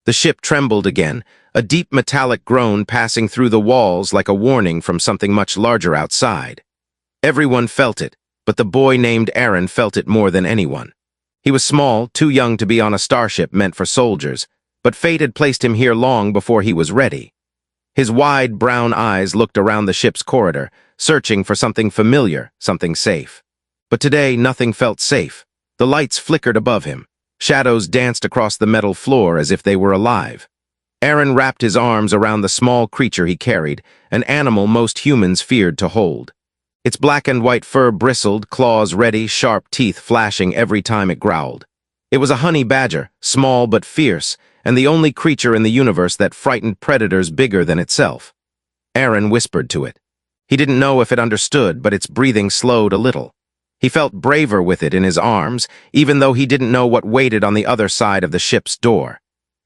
The ship trembled again, a deep metallic groan passing through the walls like a warning from something much larger outside. Everyone felt it, but the boy named Aaron felt it more than anyone. He was small, too young to be on a starship meant for soldiers, but fate had placed him here long before he was ready. His wide brown eyes looked around the ship's corridor, searching for something familiar, something safe. But today nothing felt safe. The lights flickered above him. Shadows danced across the metal floor as if they were alive. Aaron wrapped his arms around the small creature he carried, an animal most humans feared to hold. Its black and white fur bristled, claws ready, sharp teeth flashing every time it growled. It was a honey badger, small but fierce, and the only creature in the universe that frightened predators bigger than itself. Aaron whispered to it. He didn't know if it understood, but its breathing slowed a little. He felt braver with it in his arms, even though he didn't know what waited on the other side of the ship's door.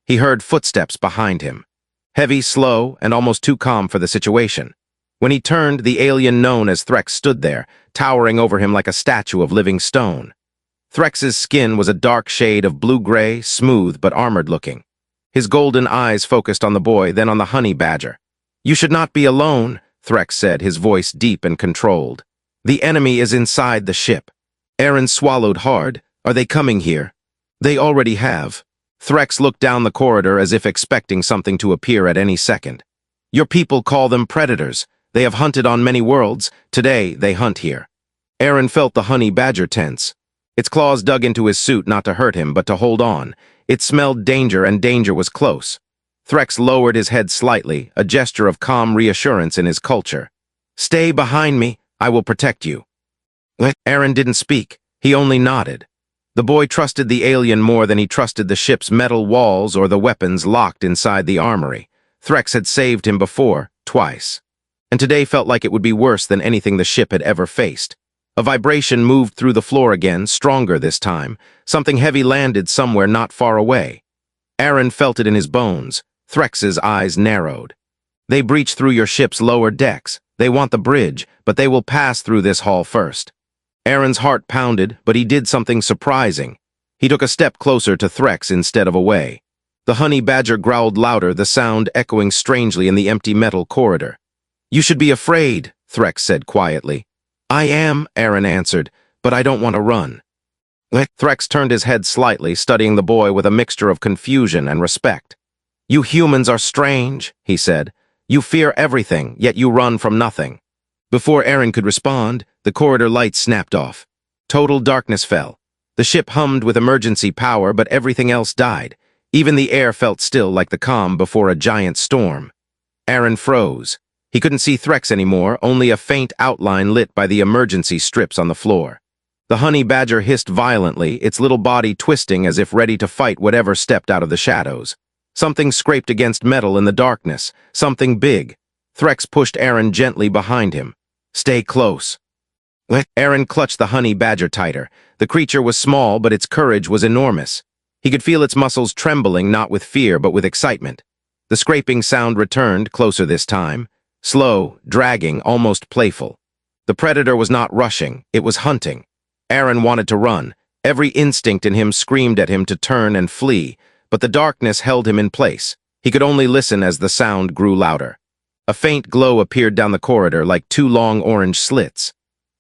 He heard footsteps behind him. Heavy, slow, and almost too calm for the situation. When he turned, the alien known as Threx stood there, towering over him like a statue of living stone. Threx's skin was a dark shade of blue-gray, smooth but armored-looking. His golden eyes focused on the boy, then on the honey badger. "You should not be alone," Threx said, his voice deep and controlled. "The enemy is inside the ship." Aaron swallowed hard. "Are they coming here?" "They already have." Threx looked down the corridor as if expecting something to appear at any second. "Your people call them predators. They have hunted on many worlds. Today, they hunt here." Aaron felt the honey badger tense. Its claws dug into his suit not to hurt him, but to hold on. It smelled danger, and danger was close. Threx lowered his head slightly, a gesture of calm reassurance in his culture. "Stay behind me. I will protect you." Aaron didn't speak. He only nodded. The boy trusted the alien more than he trusted the ship's metal walls or the weapons locked inside the armory. Threx had saved him before, twice. And today felt like it would be worse than anything the ship had ever faced. A vibration moved through the floor again, stronger this time. Something heavy landed somewhere not far away. Aaron felt it in his bones. Threx's eyes narrowed. "They breach through your ship's lower decks. They want the bridge, but they will pass through this hall first." Aaron's heart pounded, but he did something surprising. He took a step closer to Threx instead of away. The honey badger growled louder, the sound echoing strangely in the empty metal corridor. "You should be afraid," Threx said quietly. "I am," Aaron answered, "but I don't want to run." Threx turned his head slightly, studying the boy with a mixture of confusion and respect. "You humans are strange," he said. "You fear everything, yet you run from nothing." Before Aaron could respond, the corridor lights snapped off. Total darkness fell. The ship hummed with emergency power, but everything else died. Even the air felt still, like the calm before a giant storm. Aaron froze. He couldn't see Threx anymore, only a faint outline lit by the emergency strips on the floor. The honey badger hissed violently, its little body twisting as if ready to fight whatever stepped out of the shadows. Something scraped against metal in the darkness, something big. Threx pushed Aaron gently behind him. "Stay close." Aaron clutched the honey badger tighter. The creature was small, but its courage was enormous. He could feel its muscles trembling, not with fear, but with excitement. The scraping sound returned, closer this time. Slow, dragging, almost playful. The predator was not rushing, it was hunting. Aaron wanted to run. Every instinct in him screamed at him to turn and flee, but the darkness held him in place. He could only listen as the sound grew louder. A faint glow appeared down the corridor like two long orange slits.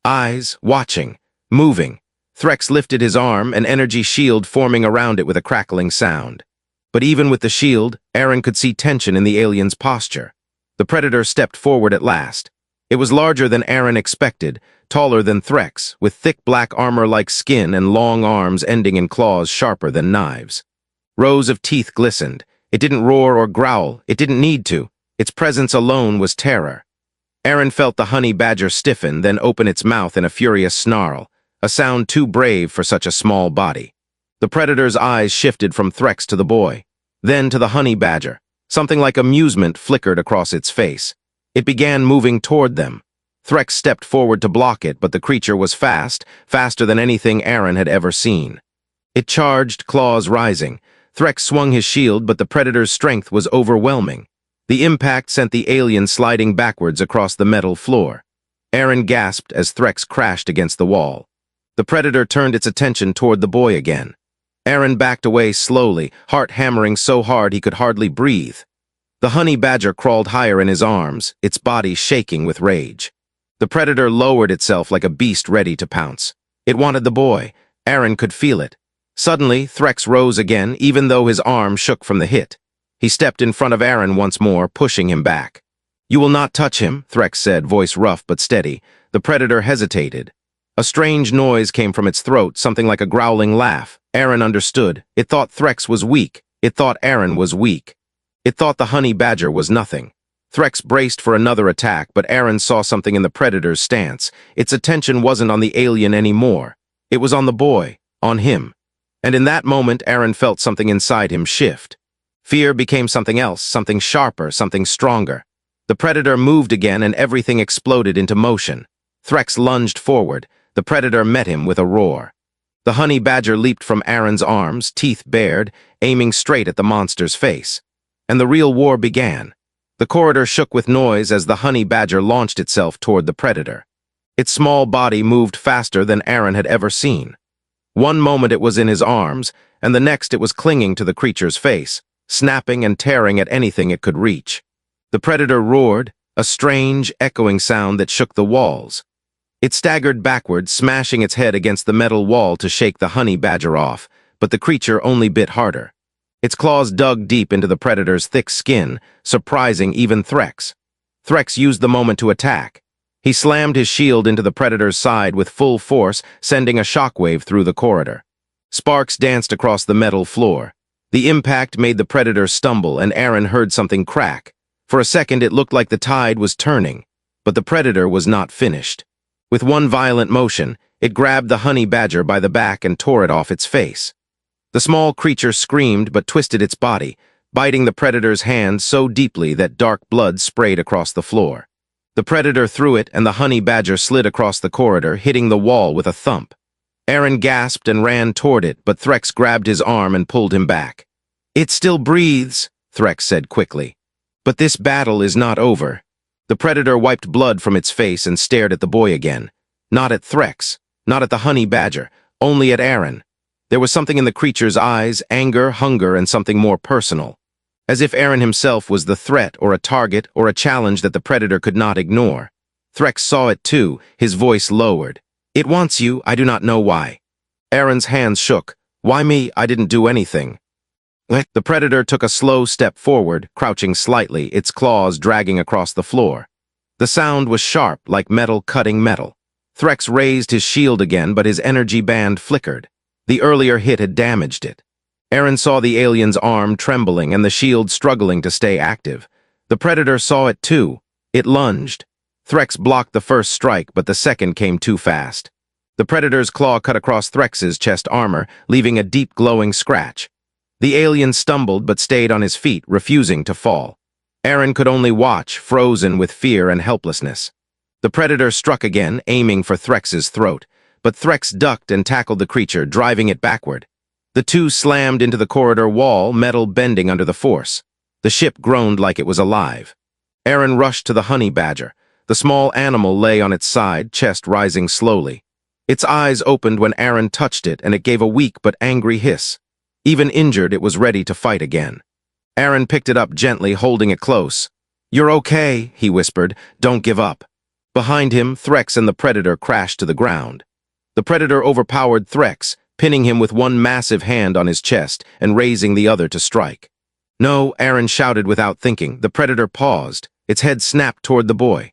Eyes, watching, moving. Threx lifted his arm, an energy shield forming around it with a crackling sound. But even with the shield, Aaron could see tension in the alien's posture. The predator stepped forward at last. It was larger than Aaron expected, taller than Threx, with thick black armor-like skin and long arms ending in claws sharper than knives. Rows of teeth glistened. It didn't roar or growl. It didn't need to. Its presence alone was terror. Aaron felt the honey badger stiffen, then open its mouth in a furious snarl, a sound too brave for such a small body. The predator's eyes shifted from Threx to the boy, then to the honey badger. Something like amusement flickered across its face. It began moving toward them. Threx stepped forward to block it, but the creature was fast, faster than anything Aaron had ever seen. It charged, claws rising. Threx swung his shield, but the predator's strength was overwhelming. The impact sent the alien sliding backwards across the metal floor. Aaron gasped as Threx crashed against the wall. The predator turned its attention toward the boy again. Aaron backed away slowly, heart hammering so hard he could hardly breathe. The honey badger crawled higher in his arms, its body shaking with rage. The predator lowered itself like a beast ready to pounce. It wanted the boy. Aaron could feel it. Suddenly, Threx rose again, even though his arm shook from the hit. He stepped in front of Aaron once more, pushing him back. "You will not touch him," Threx said, voice rough but steady. The predator hesitated. A strange noise came from its throat, something like a growling laugh. Aaron understood. It thought Threx was weak. It thought Aaron was weak. It thought the honey badger was nothing. Threx braced for another attack, but Aaron saw something in the predator's stance. Its attention wasn't on the alien anymore. It was on the boy, on him. And in that moment, Aaron felt something inside him shift. Fear became something else, something sharper, something stronger. The predator moved again and everything exploded into motion. Threx lunged forward. The predator met him with a roar. The honey badger leaped from Aaron's arms, teeth bared, aiming straight at the monster's face. And the real war began. The corridor shook with noise as the honey badger launched itself toward the predator. Its small body moved faster than Aaron had ever seen. One moment it was in his arms, and the next it was clinging to the creature's face, snapping and tearing at anything it could reach. The predator roared, a strange, echoing sound that shook the walls. It staggered backward, smashing its head against the metal wall to shake the honey badger off, but the creature only bit harder. Its claws dug deep into the predator's thick skin, surprising even Threx. Threx used the moment to attack. He slammed his shield into the predator's side with full force, sending a shockwave through the corridor. Sparks danced across the metal floor. The impact made the predator stumble, and Aaron heard something crack. For a second it looked like the tide was turning, but the predator was not finished. With one violent motion, it grabbed the honey badger by the back and tore it off its face. The small creature screamed but twisted its body, biting the predator's hand so deeply that dark blood sprayed across the floor. The predator threw it, and the honey badger slid across the corridor, hitting the wall with a thump. Aaron gasped and ran toward it, but Threx grabbed his arm and pulled him back. "It still breathes," Threx said quickly. "But this battle is not over." The predator wiped blood from its face and stared at the boy again. Not at Threx, not at the honey badger, only at Aaron. There was something in the creature's eyes, anger, hunger, and something more personal. As if Aaron himself was the threat or a target or a challenge that the predator could not ignore. Threx saw it too, his voice lowered. "It wants you, I do not know why." Aaron's hands shook. "Why me? I didn't do anything." The predator took a slow step forward, crouching slightly, its claws dragging across the floor. The sound was sharp, like metal cutting metal. Threx raised his shield again, but his energy band flickered. The earlier hit had damaged it. Aaron saw the alien's arm trembling and the shield struggling to stay active. The predator saw it too. It lunged. Threx blocked the first strike, but the second came too fast. The predator's claw cut across Threx's chest armor, leaving a deep glowing scratch. The alien stumbled but stayed on his feet, refusing to fall. Aaron could only watch, frozen with fear and helplessness. The predator struck again, aiming for Threx's throat, but Threx ducked and tackled the creature, driving it backward. The two slammed into the corridor wall, metal bending under the force. The ship groaned like it was alive. Aaron rushed to the honey badger. The small animal lay on its side, chest rising slowly. Its eyes opened when Aaron touched it, and it gave a weak but angry hiss. Even injured, it was ready to fight again. Aaron picked it up gently, holding it close. "You're okay," he whispered. "Don't give up." Behind him, Threx and the predator crashed to the ground. The predator overpowered Threx, pinning him with one massive hand on his chest and raising the other to strike. "No," Aaron shouted without thinking. The predator paused. Its head snapped toward the boy.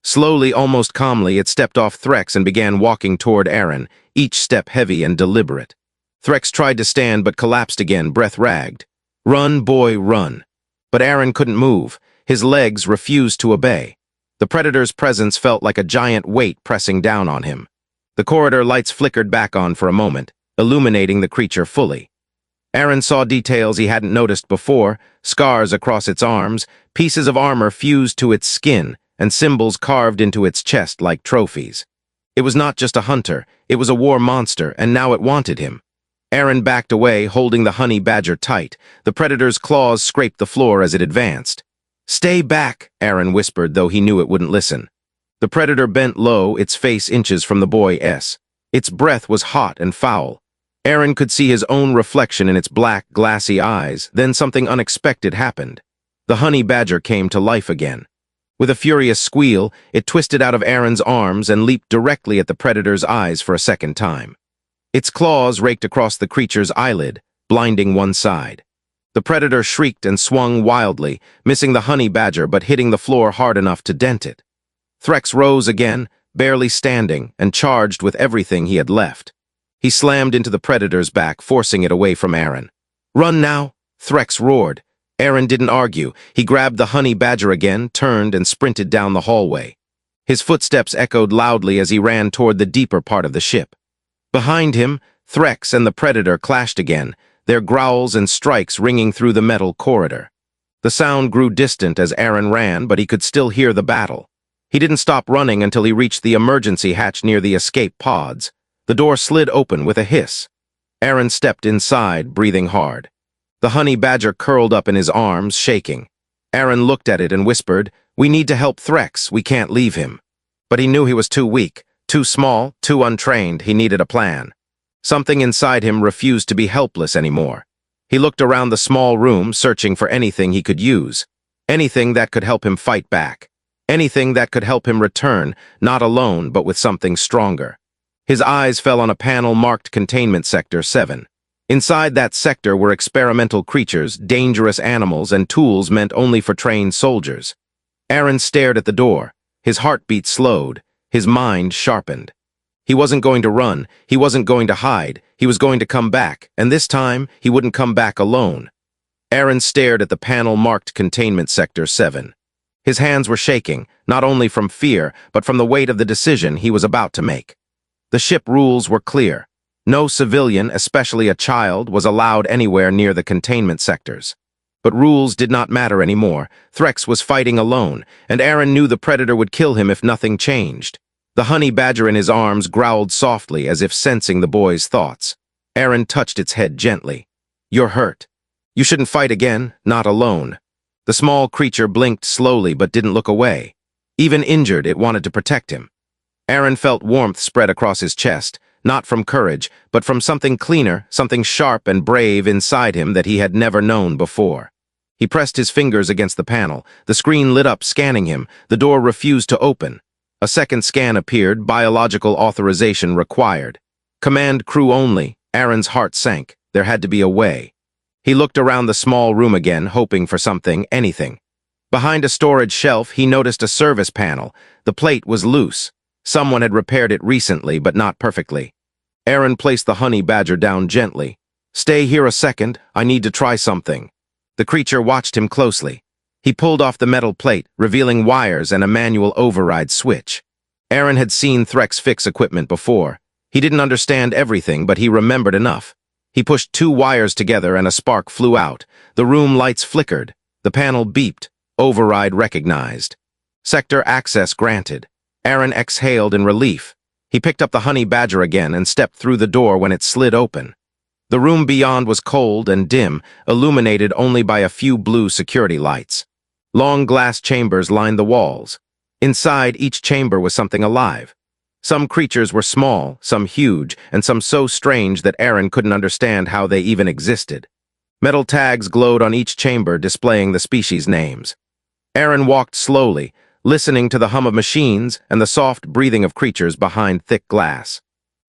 Slowly, almost calmly, it stepped off Threx and began walking toward Aaron, each step heavy and deliberate. Threx tried to stand but collapsed again, breath ragged. "Run, boy, run." But Aaron couldn't move. His legs refused to obey. The predator's presence felt like a giant weight pressing down on him. The corridor lights flickered back on for a moment, illuminating the creature fully. Aaron saw details he hadn't noticed before, scars across its arms, pieces of armor fused to its skin, and symbols carved into its chest like trophies. It was not just a hunter, it was a war monster, and now it wanted him. Aaron backed away, holding the honey badger tight. The predator's claws scraped the floor as it advanced. "Stay back," Aaron whispered, though he knew it wouldn't listen. The predator bent low, its face inches from the boy's. Its breath was hot and foul. Aaron could see his own reflection in its black, glassy eyes. Then something unexpected happened. The honey badger came to life again. With a furious squeal, it twisted out of Aaron's arms and leaped directly at the predator's eyes for a second time. Its claws raked across the creature's eyelid, blinding one side. The predator shrieked and swung wildly, missing the honey badger but hitting the floor hard enough to dent it. Threx rose again, barely standing, and charged with everything he had left. He slammed into the predator's back, forcing it away from Aaron. "Run now!" Threx roared. Aaron didn't argue. He grabbed the honey badger again, turned, and sprinted down the hallway. His footsteps echoed loudly as he ran toward the deeper part of the ship. Behind him, Threx and the predator clashed again, their growls and strikes ringing through the metal corridor. The sound grew distant as Aaron ran, but he could still hear the battle. He didn't stop running until he reached the emergency hatch near the escape pods. The door slid open with a hiss. Aaron stepped inside, breathing hard. The honey badger curled up in his arms, shaking. Aaron looked at it and whispered, "We need to help Threx, we can't leave him." But he knew he was too weak, too small, too untrained. He needed a plan. Something inside him refused to be helpless anymore. He looked around the small room, searching for anything he could use. Anything that could help him fight back. Anything that could help him return, not alone, but with something stronger. His eyes fell on a panel marked Containment Sector 7. Inside that sector were experimental creatures, dangerous animals, and tools meant only for trained soldiers. Aaron stared at the door. His heartbeat slowed, his mind sharpened. He wasn't going to run, he wasn't going to hide, he was going to come back, and this time, he wouldn't come back alone. Aaron stared at the panel marked Containment Sector 7. His hands were shaking, not only from fear, but from the weight of the decision he was about to make. The ship rules were clear. No civilian, especially a child, was allowed anywhere near the containment sectors. But rules did not matter anymore. Threx was fighting alone, and Aaron knew the predator would kill him if nothing changed. The honey badger in his arms growled softly as if sensing the boy's thoughts. Aaron touched its head gently. "You're hurt. You shouldn't fight again, not alone." The small creature blinked slowly but didn't look away. Even injured, it wanted to protect him. Aaron felt warmth spread across his chest, not from courage, but from something cleaner, something sharp and brave inside him that he had never known before. He pressed his fingers against the panel. The screen lit up, scanning him. The door refused to open. A second scan appeared, biological authorization required. Command crew only. Aaron's heart sank. There had to be a way. He looked around the small room again, hoping for something, anything. Behind a storage shelf, he noticed a service panel. The plate was loose. Someone had repaired it recently, but not perfectly. Aaron placed the honey badger down gently. "Stay here a second, I need to try something." The creature watched him closely. He pulled off the metal plate, revealing wires and a manual override switch. Aaron had seen Threx fix equipment before. He didn't understand everything, but he remembered enough. He pushed two wires together and a spark flew out. The room lights flickered. The panel beeped. Override recognized. Sector access granted. Aaron exhaled in relief. He picked up the honey badger again and stepped through the door when it slid open. The room beyond was cold and dim, illuminated only by a few blue security lights. Long glass chambers lined the walls. Inside each chamber was something alive. Some creatures were small, some huge, and some so strange that Aaron couldn't understand how they even existed. Metal tags glowed on each chamber, displaying the species names. Aaron walked slowly, listening to the hum of machines and the soft breathing of creatures behind thick glass.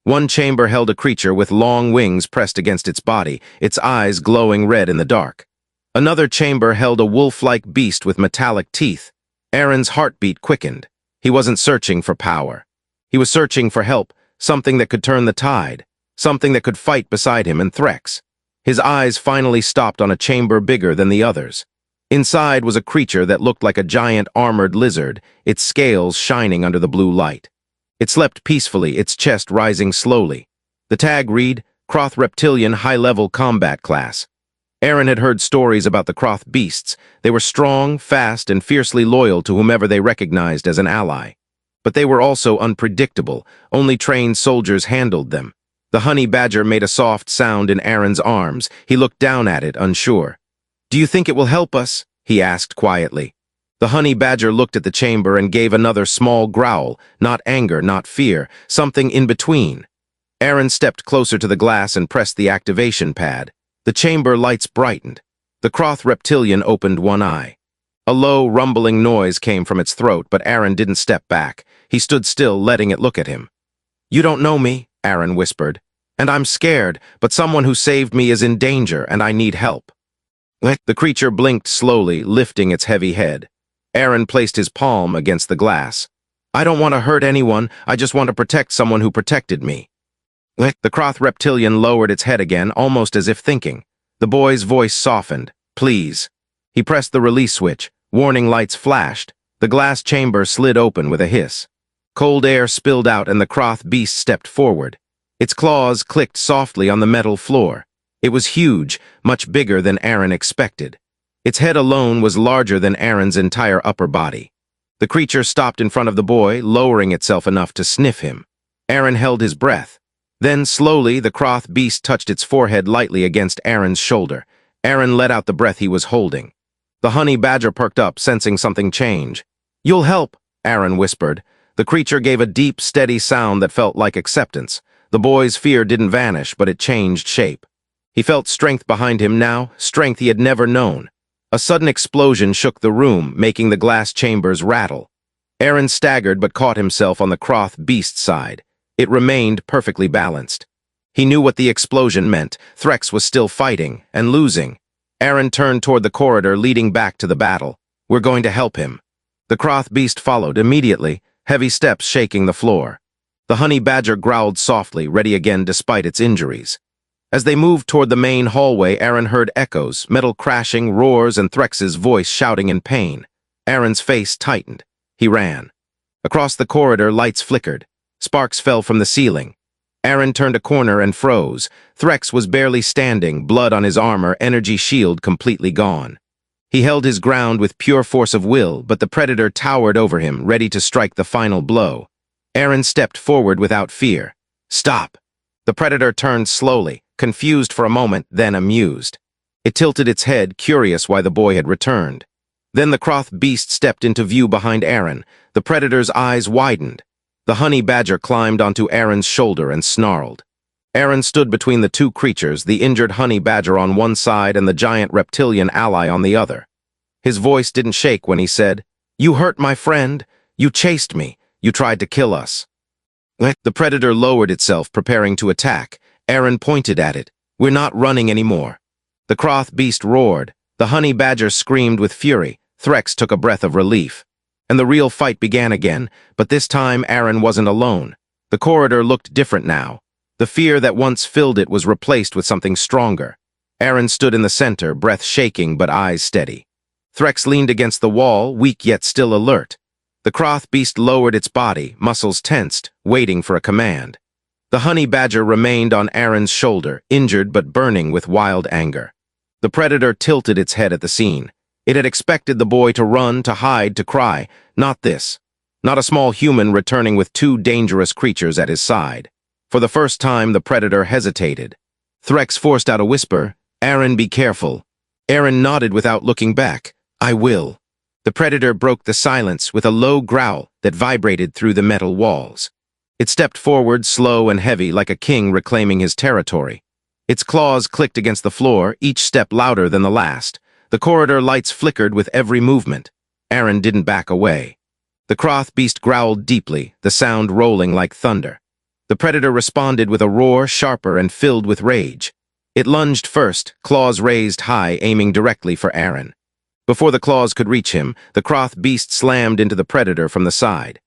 One chamber held a creature with long wings pressed against its body, its eyes glowing red in the dark. Another chamber held a wolf-like beast with metallic teeth. Aaron's heartbeat quickened. He wasn't searching for power. He was searching for help, something that could turn the tide, something that could fight beside him and Threx. His eyes finally stopped on a chamber bigger than the others. Inside was a creature that looked like a giant armored lizard, its scales shining under the blue light. It slept peacefully, its chest rising slowly. The tag read, Croth Reptilian High-Level Combat Class. Aaron had heard stories about the Croth beasts. They were strong, fast, and fiercely loyal to whomever they recognized as an ally. But they were also unpredictable. Only trained soldiers handled them. The honey badger made a soft sound in Aaron's arms. He looked down at it, unsure. "Do you think it will help us?" he asked quietly. The honey badger looked at the chamber and gave another small growl, not anger, not fear, something in between. Aaron stepped closer to the glass and pressed the activation pad. The chamber lights brightened. The Croth reptilian opened one eye. A low, rumbling noise came from its throat, but Aaron didn't step back. He stood still, letting it look at him. "You don't know me," Aaron whispered. "And I'm scared, but someone who saved me is in danger, and I need help." The creature blinked slowly, lifting its heavy head. Aaron placed his palm against the glass. "I don't want to hurt anyone, I just want to protect someone who protected me." The Croth reptilian lowered its head again, almost as if thinking. The boy's voice softened. "Please." He pressed the release switch. Warning lights flashed. The glass chamber slid open with a hiss. Cold air spilled out and the Croth beast stepped forward. Its claws clicked softly on the metal floor. It was huge, much bigger than Aaron expected. Its head alone was larger than Aaron's entire upper body. The creature stopped in front of the boy, lowering itself enough to sniff him. Aaron held his breath. Then, slowly, the Croth beast touched its forehead lightly against Aaron's shoulder. Aaron let out the breath he was holding. The honey badger perked up, sensing something change. "You'll help," Aaron whispered. The creature gave a deep, steady sound that felt like acceptance. The boy's fear didn't vanish, but it changed shape. He felt strength behind him now, strength he had never known. A sudden explosion shook the room, making the glass chambers rattle. Aaron staggered but caught himself on the Croth beast's side. It remained perfectly balanced. He knew what the explosion meant. Threx was still fighting, and losing. Aaron turned toward the corridor leading back to the battle. "We're going to help him." The Croth beast followed immediately, heavy steps shaking the floor. The honey badger growled softly, ready again despite its injuries. As they moved toward the main hallway, Aaron heard echoes, metal crashing, roars, and Threx's voice shouting in pain. Aaron's face tightened. He ran. Across the corridor, lights flickered. Sparks fell from the ceiling. Aaron turned a corner and froze. Threx was barely standing, blood on his armor, energy shield completely gone. He held his ground with pure force of will, but the predator towered over him, ready to strike the final blow. Aaron stepped forward without fear. "Stop!" The predator turned slowly, confused for a moment, then amused. It tilted its head, curious why the boy had returned. Then the Croth beast stepped into view behind Aaron. The predator's eyes widened. The honey badger climbed onto Aaron's shoulder and snarled. Aaron stood between the two creatures, the injured honey badger on one side and the giant reptilian ally on the other. His voice didn't shake when he said, "You hurt my friend. You chased me. You tried to kill us." The predator lowered itself, preparing to attack. Aaron pointed at it. "We're not running anymore." The Croth beast roared. The honey badger screamed with fury. Threx took a breath of relief. And the real fight began again, but this time Aaron wasn't alone. The corridor looked different now. The fear that once filled it was replaced with something stronger. Aaron stood in the center, breath shaking but eyes steady. Threx leaned against the wall, weak yet still alert. The Croth beast lowered its body, muscles tensed, waiting for a command. The honey badger remained on Aaron's shoulder, injured but burning with wild anger. The predator tilted its head at the scene. It had expected the boy to run, to hide, to cry. Not this. Not a small human returning with two dangerous creatures at his side. For the first time, the predator hesitated. Threx forced out a whisper, "Aaron, be careful." Aaron nodded without looking back. "I will." The predator broke the silence with a low growl that vibrated through the metal walls. It stepped forward, slow and heavy, like a king reclaiming his territory. Its claws clicked against the floor, each step louder than the last. The corridor lights flickered with every movement. Aaron didn't back away. The Croth beast growled deeply, the sound rolling like thunder. The predator responded with a roar sharper and filled with rage. It lunged first, claws raised high, aiming directly for Aaron. Before the claws could reach him, the Croth beast slammed into the predator from the side.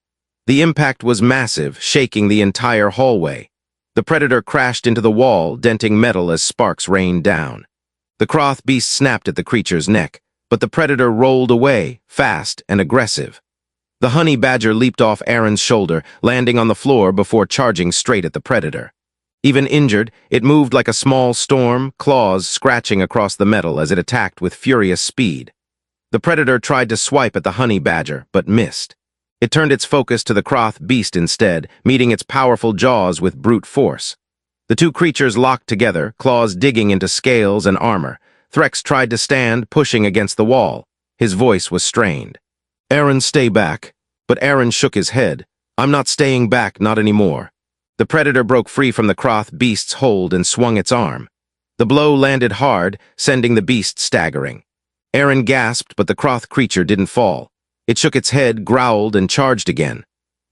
The impact was massive, shaking the entire hallway. The predator crashed into the wall, denting metal as sparks rained down. The Croth beast snapped at the creature's neck, but the predator rolled away, fast and aggressive. The honey badger leaped off Aaron's shoulder, landing on the floor before charging straight at the predator. Even injured, it moved like a small storm, claws scratching across the metal as it attacked with furious speed. The predator tried to swipe at the honey badger, but missed. It turned its focus to the Croth beast instead, meeting its powerful jaws with brute force. The two creatures locked together, claws digging into scales and armor. Threx tried to stand, pushing against the wall. His voice was strained. "Aaron, stay back." But Aaron shook his head. "I'm not staying back, not anymore." The predator broke free from the Croth beast's hold and swung its arm. The blow landed hard, sending the beast staggering. Aaron gasped, but the Croth creature didn't fall. It shook its head, growled, and charged again.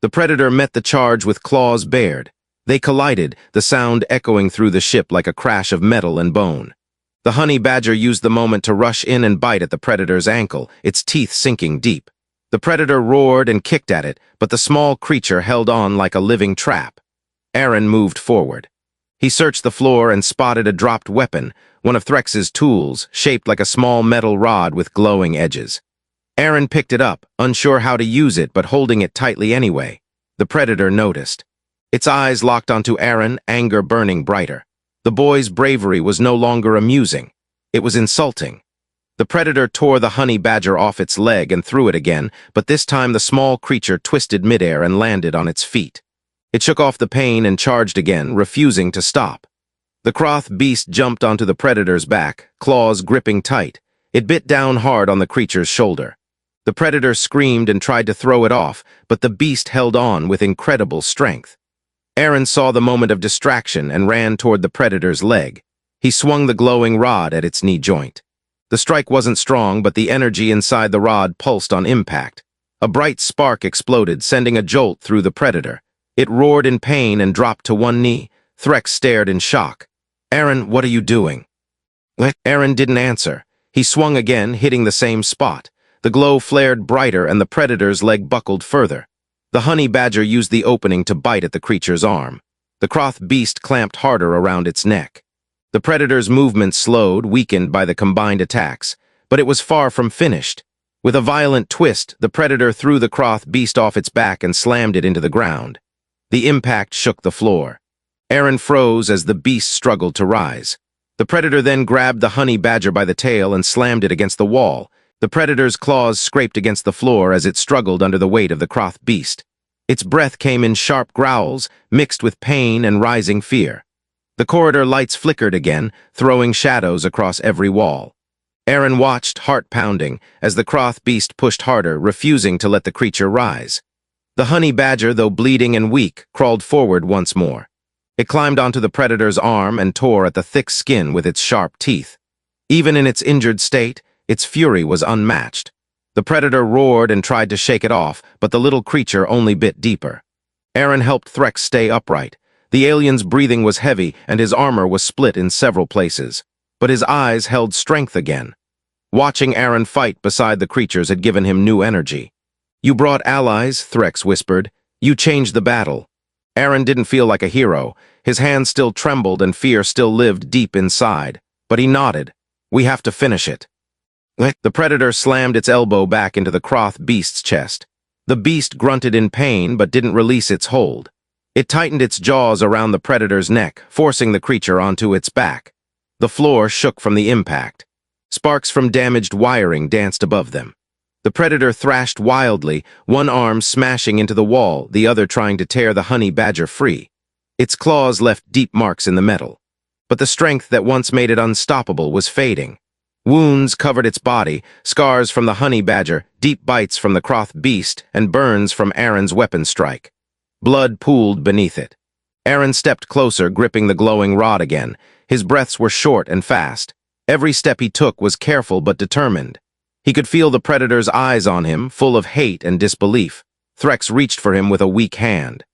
The predator met the charge with claws bared. They collided, the sound echoing through the ship like a crash of metal and bone. The honey badger used the moment to rush in and bite at the predator's ankle, its teeth sinking deep. The predator roared and kicked at it, but the small creature held on like a living trap. Aaron moved forward. He searched the floor and spotted a dropped weapon, one of Threx's tools, shaped like a small metal rod with glowing edges. Aaron picked it up, unsure how to use it but holding it tightly anyway. The predator noticed. Its eyes locked onto Aaron, anger burning brighter. The boy's bravery was no longer amusing. It was insulting. The predator tore the honey badger off its leg and threw it again, but this time the small creature twisted midair and landed on its feet. It shook off the pain and charged again, refusing to stop. The Croth beast jumped onto the predator's back, claws gripping tight. It bit down hard on the creature's shoulder. The predator screamed and tried to throw it off, but the beast held on with incredible strength. Aaron saw the moment of distraction and ran toward the predator's leg. He swung the glowing rod at its knee joint. The strike wasn't strong, but the energy inside the rod pulsed on impact. A bright spark exploded, sending a jolt through the predator. It roared in pain and dropped to one knee. Threx stared in shock. "Aaron, what are you doing?" Aaron didn't answer. He swung again, hitting the same spot. The glow flared brighter and the predator's leg buckled further. The honey badger used the opening to bite at the creature's arm. The Croth beast clamped harder around its neck. The predator's movement slowed, weakened by the combined attacks, but it was far from finished. With a violent twist, the predator threw the Croth beast off its back and slammed it into the ground. The impact shook the floor. Aaron froze as the beast struggled to rise. The predator then grabbed the honey badger by the tail and slammed it against the wall. The predator's claws scraped against the floor as it struggled under the weight of the Croth beast. Its breath came in sharp growls, mixed with pain and rising fear. The corridor lights flickered again, throwing shadows across every wall. Aaron watched, heart pounding, as the Croth beast pushed harder, refusing to let the creature rise. The honey badger, though bleeding and weak, crawled forward once more. It climbed onto the predator's arm and tore at the thick skin with its sharp teeth. Even in its injured state, its fury was unmatched. The predator roared and tried to shake it off, but the little creature only bit deeper. Aaron helped Threx stay upright. The alien's breathing was heavy and his armor was split in several places, but his eyes held strength again. Watching Aaron fight beside the creatures had given him new energy. "You brought allies," Threx whispered. "You changed the battle." Aaron didn't feel like a hero. His hands still trembled and fear still lived deep inside, but he nodded. "We have to finish it." The predator slammed its elbow back into the Croth beast's chest. The beast grunted in pain but didn't release its hold. It tightened its jaws around the predator's neck, forcing the creature onto its back. The floor shook from the impact. Sparks from damaged wiring danced above them. The predator thrashed wildly, one arm smashing into the wall, the other trying to tear the honey badger free. Its claws left deep marks in the metal. But the strength that once made it unstoppable was fading. Wounds covered its body, scars from the honey badger, deep bites from the Croth beast, and burns from Aaron's weapon strike. Blood pooled beneath it. Aaron stepped closer, gripping the glowing rod again. His breaths were short and fast. Every step he took was careful but determined. He could feel the predator's eyes on him, full of hate and disbelief. Threx reached for him with a weak hand.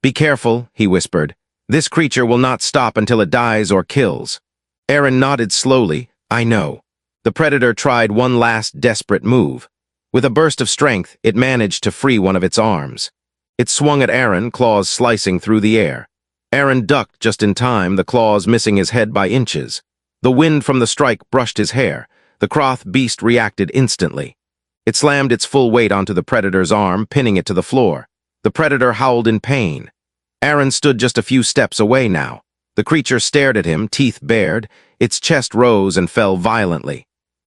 "Be careful," he whispered. "This creature will not stop until it dies or kills." Aaron nodded slowly. "I know." The predator tried one last desperate move. With a burst of strength, it managed to free one of its arms. It swung at Aaron, claws slicing through the air. Aaron ducked just in time, the claws missing his head by inches. The wind from the strike brushed his hair. The Croth beast reacted instantly. It slammed its full weight onto the predator's arm, pinning it to the floor. The predator howled in pain. Aaron stood just a few steps away now. The creature stared at him, teeth bared. Its chest rose and fell violently.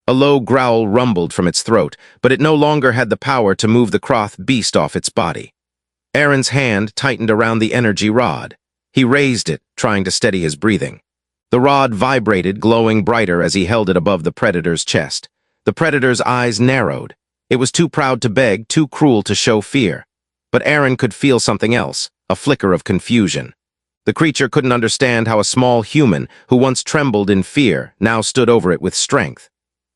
A low growl rumbled from its throat, but it no longer had the power to move the Croth beast off its body. Aaron's hand tightened around the energy rod. He raised it, trying to steady his breathing. The rod vibrated, glowing brighter as he held it above the predator's chest. The predator's eyes narrowed. It was too proud to beg, too cruel to show fear. But Aaron could feel something else, a flicker of confusion. The creature couldn't understand how a small human, who once trembled in fear, now stood over it with strength.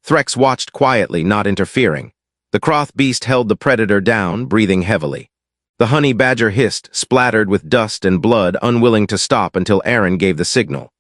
Threx watched quietly, not interfering. The Croth beast held the predator down, breathing heavily. The honey badger hissed, splattered with dust and blood, unwilling to stop until Aaron gave the signal.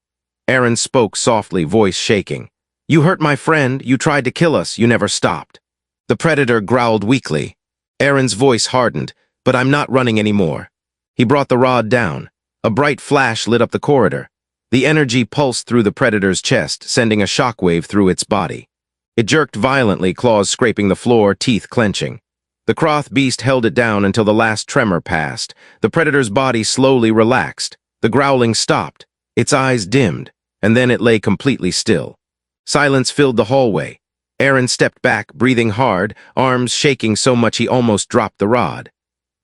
Aaron spoke softly, voice shaking. "You hurt my friend, you tried to kill us, you never stopped." The predator growled weakly. Aaron's voice hardened, "But I'm not running anymore." He brought the rod down. A bright flash lit up the corridor. The energy pulsed through the predator's chest, sending a shockwave through its body. It jerked violently, claws scraping the floor, teeth clenching. The Croth beast held it down until the last tremor passed. The predator's body slowly relaxed. The growling stopped. Its eyes dimmed, and then it lay completely still. Silence filled the hallway. Aaron stepped back, breathing hard, arms shaking so much he almost dropped the rod.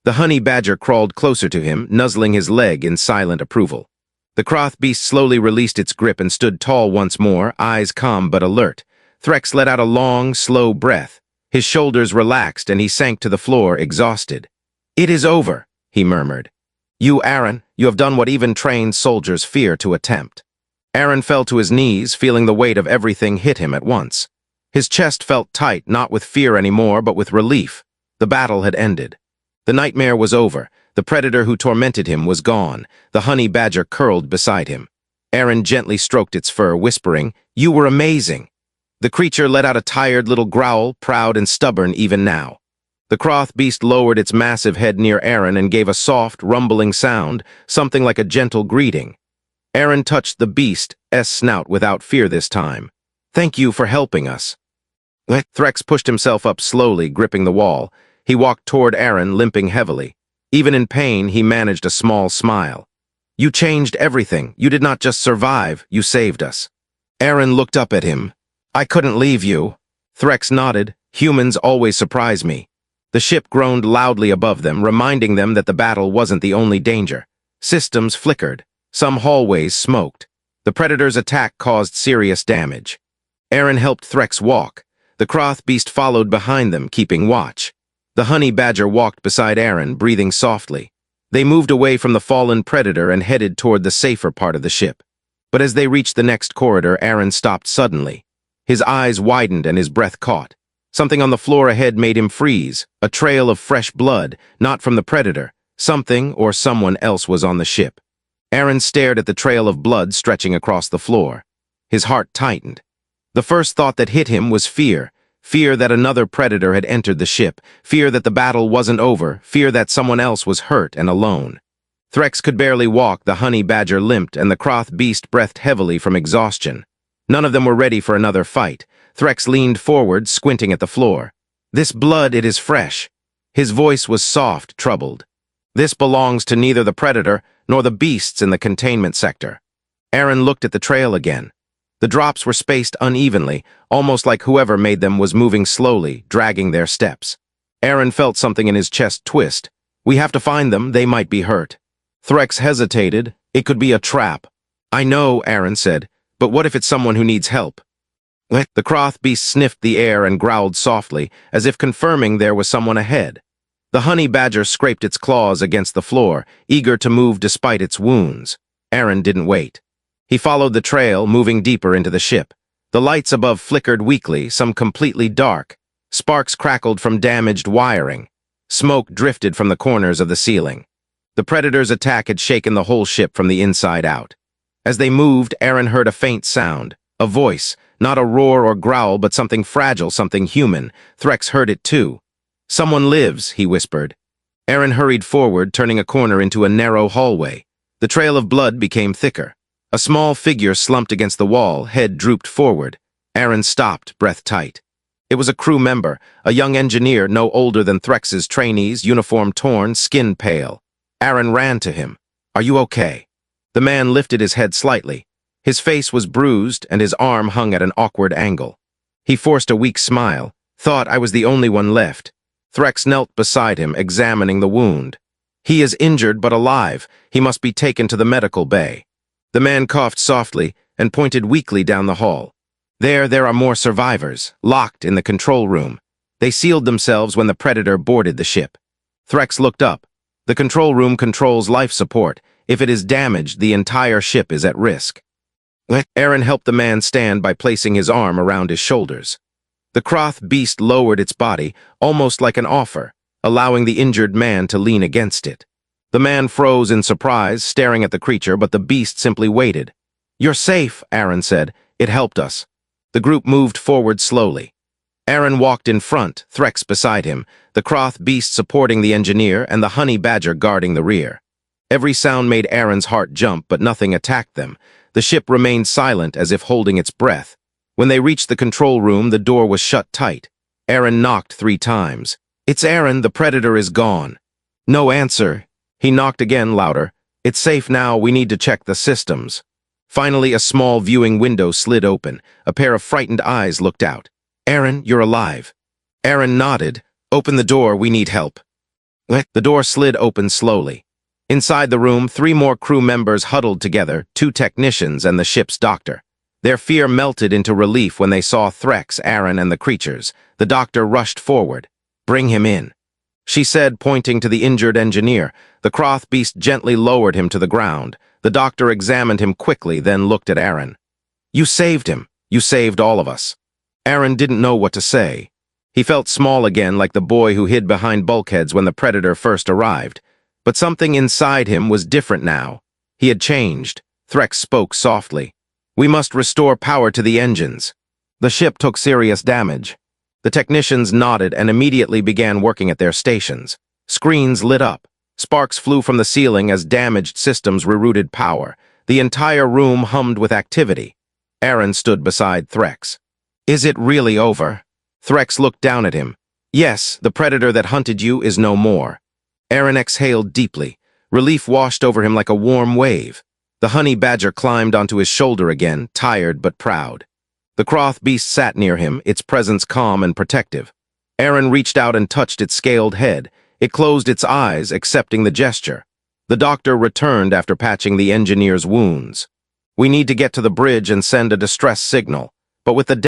The honey badger crawled closer to him, nuzzling his leg in silent approval. The Croth beast slowly released its grip and stood tall once more, eyes calm but alert. Threx let out a long, slow breath. His shoulders relaxed and he sank to the floor, exhausted. "It is over," he murmured. "You, Aaron, you have done what even trained soldiers fear to attempt." Aaron fell to his knees, feeling the weight of everything hit him at once. His chest felt tight, not with fear anymore, but with relief. The battle had ended. The nightmare was over. The predator who tormented him was gone. The honey badger curled beside him. Aaron gently stroked its fur, whispering, "You were amazing." The creature let out a tired little growl, proud and stubborn even now. The Croth beast lowered its massive head near Aaron and gave a soft, rumbling sound, something like a gentle greeting. Aaron touched the beast's snout without fear this time. "Thank you for helping us." Threx pushed himself up slowly, gripping the wall. He walked toward Aaron, limping heavily. Even in pain, he managed a small smile. "You changed everything. You did not just survive, you saved us." Aaron looked up at him. "I couldn't leave you." Threx nodded. "Humans always surprise me." The ship groaned loudly above them, reminding them that the battle wasn't the only danger. Systems flickered. Some hallways smoked. The predator's attack caused serious damage. Aaron helped Threx walk. The Croth beast followed behind them, keeping watch. The honey badger walked beside Aaron, breathing softly. They moved away from the fallen predator and headed toward the safer part of the ship. But as they reached the next corridor, Aaron stopped suddenly. His eyes widened and his breath caught. Something on the floor ahead made him freeze, a trail of fresh blood, not from the predator. Something or someone else was on the ship. Aaron stared at the trail of blood stretching across the floor. His heart tightened. The first thought that hit him was fear. Fear that another predator had entered the ship. Fear that the battle wasn't over. Fear that someone else was hurt and alone. Threx could barely walk, the honey badger limped, and the Croth beast breathed heavily from exhaustion. None of them were ready for another fight. Threx leaned forward, squinting at the floor. "This blood, it is fresh." His voice was soft, troubled. "This belongs to neither the predator nor the beasts in the containment sector." Aaron looked at the trail again. The drops were spaced unevenly, almost like whoever made them was moving slowly, dragging their steps. Aaron felt something in his chest twist. "We have to find them, they might be hurt." Threx hesitated. "It could be a trap." "I know," Aaron said, "but what if it's someone who needs help?" The Croth beast sniffed the air and growled softly, as if confirming there was someone ahead. The honey badger scraped its claws against the floor, eager to move despite its wounds. Aaron didn't wait. He followed the trail, moving deeper into the ship. The lights above flickered weakly, some completely dark. Sparks crackled from damaged wiring. Smoke drifted from the corners of the ceiling. The predator's attack had shaken the whole ship from the inside out. As they moved, Aaron heard a faint sound, a voice, not a roar or growl, but something fragile, something human. Threx heard it too. "Someone lives," he whispered. Aaron hurried forward, turning a corner into a narrow hallway. The trail of blood became thicker. A small figure slumped against the wall, head drooped forward. Aaron stopped, breath tight. It was a crew member, a young engineer no older than Threx's trainees, uniform torn, skin pale. Aaron ran to him. "Are you okay?" The man lifted his head slightly. His face was bruised and his arm hung at an awkward angle. He forced a weak smile. "Thought I was the only one left." Threx knelt beside him, examining the wound. "He is injured but alive. He must be taken to the medical bay." The man coughed softly and pointed weakly down the hall. There are more survivors, locked in the control room. They sealed themselves when the predator boarded the ship." Threx looked up. "The control room controls life support. If it is damaged, the entire ship is at risk. Aaron helped the man stand by placing his arm around his shoulders. The Croth beast lowered its body, almost like an offer, allowing the injured man to lean against it. The man froze in surprise, staring at the creature, but the beast simply waited. "You're safe," Aaron said. "It helped us." The group moved forward slowly. Aaron walked in front, Threx beside him, the Croth beast supporting the engineer and the honey badger guarding the rear. Every sound made Aaron's heart jump, but nothing attacked them. The ship remained silent, as if holding its breath. When they reached the control room, the door was shut tight. Aaron knocked 3 times. "It's Aaron, the predator is gone." No answer. He knocked again, louder. "It's safe now, we need to check the systems." Finally, a small viewing window slid open. A pair of frightened eyes looked out. "Aaron, you're alive." Aaron nodded. "Open the door, we need help." The door slid open slowly. Inside the room, 3 more crew members huddled together, 2 technicians and the ship's doctor. Their fear melted into relief when they saw Threx, Aaron, and the creatures. The doctor rushed forward. "Bring him in," she said, pointing to the injured engineer. The Croth beast gently lowered him to the ground. The doctor examined him quickly, then looked at Aaron. "You saved him. You saved all of us." Aaron didn't know what to say. He felt small again, like the boy who hid behind bulkheads when the predator first arrived. But something inside him was different now. He had changed. Threx spoke softly. "We must restore power to the engines." The ship took serious damage. The technicians nodded and immediately began working at their stations. Screens lit up. Sparks flew from the ceiling as damaged systems rerouted power. The entire room hummed with activity. Aaron stood beside Threx. "Is it really over?" Threx looked down at him. "Yes, the predator that hunted you is no more." Aaron exhaled deeply. Relief washed over him like a warm wave. The honey badger climbed onto his shoulder again, tired but proud. The Croth beast sat near him, its presence calm and protective. Aaron reached out and touched its scaled head. It closed its eyes, accepting the gesture. The doctor returned after patching the engineer's wounds. "We need to get to the bridge and send a distress signal, but with the